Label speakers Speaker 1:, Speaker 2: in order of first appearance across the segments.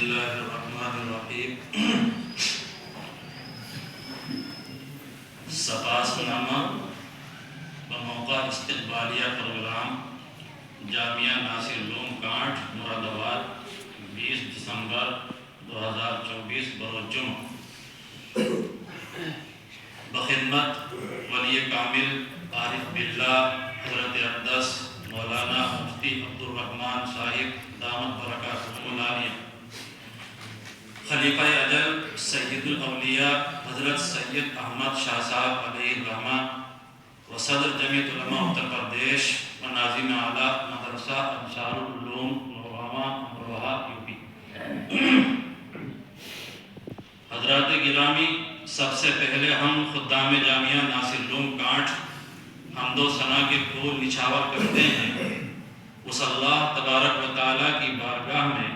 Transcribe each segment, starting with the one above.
Speaker 1: اللہ الرحمن الرحیم۔ سپاس نامہ بموقع استقبالیہ programme Jamia Nasir Uloom can't مراد آباد 20 دسمبر 2024 بروز جمعہ بخدمت ولی کامل عارف باللہ حضرت اقدس مولانا مفتی عبدالرحمن صاحب دامت برکاتہم العالیہ، خلیفہ اجل سید الاولیاء حضرت سید احمد شاہ صاحب علیہ الرحمہ و صدر جمعیت علماء اتر پردیش و ناظم اعلیٰ مدرسہ انصار العلوم نوراما امروہہ یوپی۔ حضرات گرامی، سب سے پہلے ہم خدام جامعہ ناصر العلوم کانٹ حمد و ثنا کے پھول نچھاور کرتے ہیں اس اللہ تبارک و تعالیٰ کی بارگاہ میں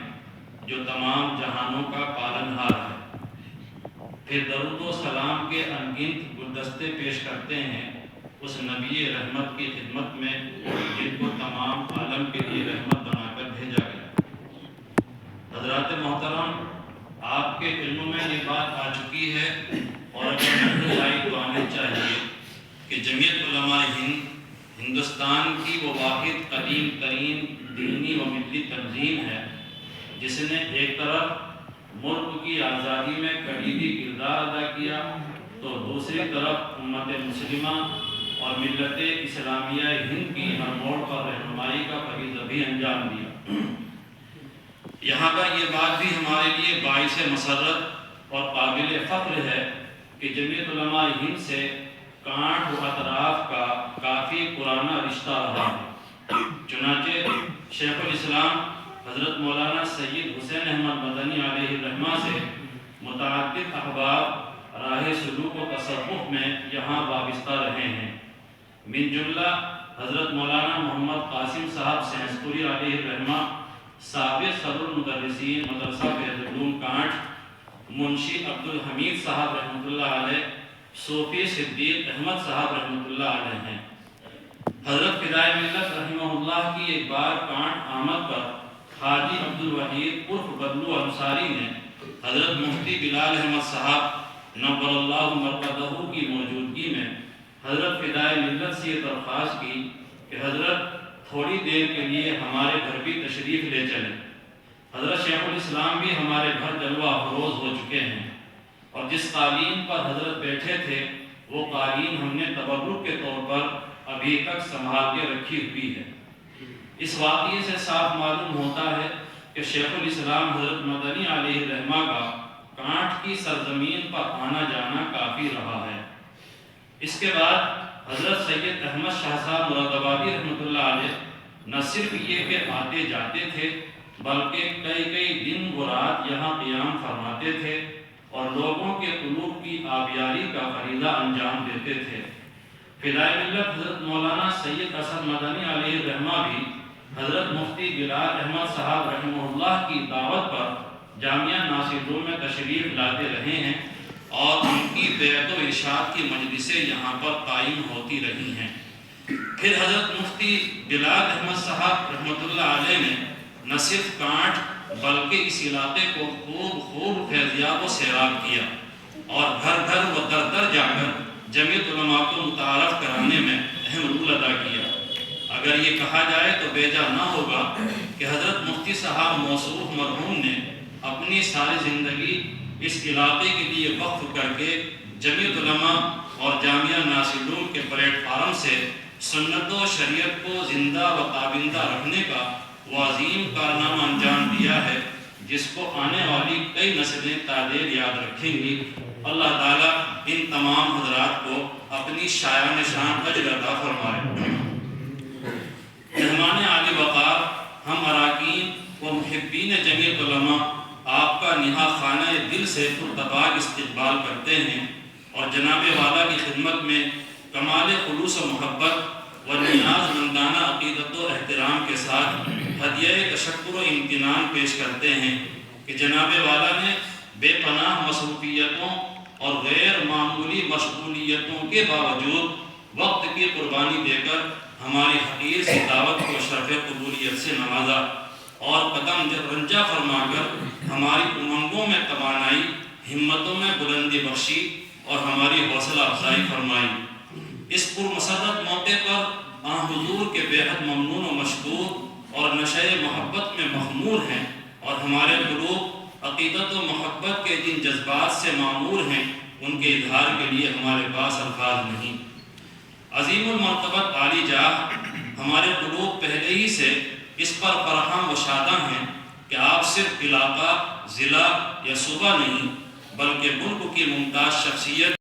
Speaker 1: جو تمام جہانوں کا پالنہار ہے، پھر درود و سلام کے انگنت گلدستے پیش کرتے ہیں اس نبی رحمت کی خدمت میں جن کو تمام عالم کے لیے رحمت بنا کر بھیجا گیا۔ حضرات محترم، آپ کے علم میں یہ بات آ چکی ہے اور اگر آئی تو آنے چاہیے کہ جمعیت علماء ہند ہندوستان کی وہ واحد قدیم ترین دینی و ملی تنظیم ہے جس نے ایک طرف ملک کی آزادی میں کلیدی کردار ادا کیا تو دوسری طرف امت مسلمہ اور ملت اسلامیہ ہند کی ہر موڑ پر رہنمائی کا فریضہ بھی انجام دیا۔ یہاں پر یہ بات بھی ہمارے لیے باعث مسرت اور قابل فخر ہے کہ جمعیت علماء ہند سے کانٹ و اطراف کا کافی پرانا رشتہ رہا ہے۔ چنانچہ شیخ الاسلام حضرت مولانا سید حسین احمد مدنی علیہ الرحمہ سے متعدد احباب راہ سلوک و تصوف میں یہاں وابستہ رہے ہیں، من جملہ حضرت مولانا محمد قاسم صاحب سینسپوری علیہ الرحمہ، سابق صدر المدرسین مدرسہ فیض العلوم کانٹ، منشی عبدالحمید صاحب رحمۃ اللہ علیہ، صوفی صدیق احمد صاحب رحمۃ اللہ علیہ ہیں۔ حضرت فدائے ملت رحمہ اللہ کی ایک بار کانٹ آمد پر حاجی عبدالوحید عرف بدلو انصاری نے حضرت مفتی بلال احمد صاحب نور اللہ مرقدہ کی موجودگی میں حضرت فدائے ملت سے یہ درخواست کی کہ حضرت تھوڑی دیر کے لیے ہمارے گھر بھی تشریف لے چلیں۔ حضرت شیخ الاسلام بھی ہمارے گھر جلوہ افروز ہو چکے ہیں اور جس قالین پر حضرت بیٹھے تھے وہ قالین ہم نے تبرک کے طور پر ابھی تک سنبھال کے رکھی ہوئی ہے۔ اس واقعے سے صاف معلوم ہوتا ہے کہ شیخ الاسلام حضرت مدنی علیہ الرحمہ کا کانٹ کی سرزمین پر آنا جانا کافی رہا ہے۔ اس کے بعد حضرت سید احمد شاہ صاحب مراد آبادی رحمۃ اللہ علیہ نہ صرف یہ کہ آتے جاتے تھے بلکہ کئی دن و رات یہاں قیام فرماتے تھے اور لوگوں کے قلوب کی آبیاری کا فریضہ انجام دیتے تھے۔ فدائے ملت حضرت مولانا سید اسد مدنی علیہ الرحمہ بھی حضرت مفتی بلال احمد صاحب رحمہ اللہ کی دعوت پر جامعہ ناصر العلوم میں تشریف لاتے رہے ہیں اور ان کی بیعت و ارشاد کی مجلسیں یہاں پر قائم ہوتی رہی ہیں۔ پھر حضرت مفتی بلال احمد صاحب رحمۃ اللہ علیہ نے نہ صرف کانٹ بلکہ اس علاقے کو خوب فیضیاب و سیراب کیا اور گھر و در جا کر جمعیت علماء کو متعارف کرانے میں اہم رول ادا کیا۔ اگر یہ کہا جائے تو بیجا نہ ہوگا کہ حضرت مفتی صاحب موصوف مرحوم نے اپنی ساری زندگی اس علاقے کے لیے وقف کر کے جمعیت علماء اور جامعہ ناصر العلوم کے پلیٹ فارم سے سنت و شریعت کو زندہ و تابندہ رکھنے کا وہ عظیم کارنامہ انجام دیا ہے جس کو آنے والی کئی نسلیں تادیر یاد رکھیں گی۔ اللہ تعالیٰ ان تمام حضرات کو اپنی شایع نشان اجر عطا فرمائے۔ مہمان عالی وقار، ہم اراکین و محبین جمعیت علماء آپ کا نہا خانہ دل سے پرتپاک استقبال کرتے ہیں اور جناب والا کی خدمت میں کمال خلوص و محبت و نیاز مندانہ عقیدت و احترام کے ساتھ ہدیہ تشکر و امتنان پیش کرتے ہیں کہ جناب والا نے بے پناہ مصروفیتوں اور غیر معمولی مشغولیتوں کے باوجود وقت کی قربانی دے کر ہماری حقیر سی دعوت کو شرف قبولیت سے نوازا اور قدم رنجا فرما کر ہماری امنگوں میں توانائی، ہمتوں میں بلندی بخشی اور ہماری حوصلہ افزائی فرمائی۔ اس پرمسرت موقع پر حضور کے بے حد ممنون و مشکور اور نشۂ محبت میں مخمور ہیں، اور ہمارے قلوب عقیدت و محبت کے جن جذبات سے معمور ہیں ان کے اظہار کے لیے ہمارے پاس الفاظ نہیں۔ عظیم المرتبت عالی جاہ ہمارے قلوب پہلے ہی سے اس پر فرحاں و شاداں ہیں کہ آپ صرف علاقہ، ضلع یا صوبہ نہیں بلکہ ملک کی ممتاز شخصیت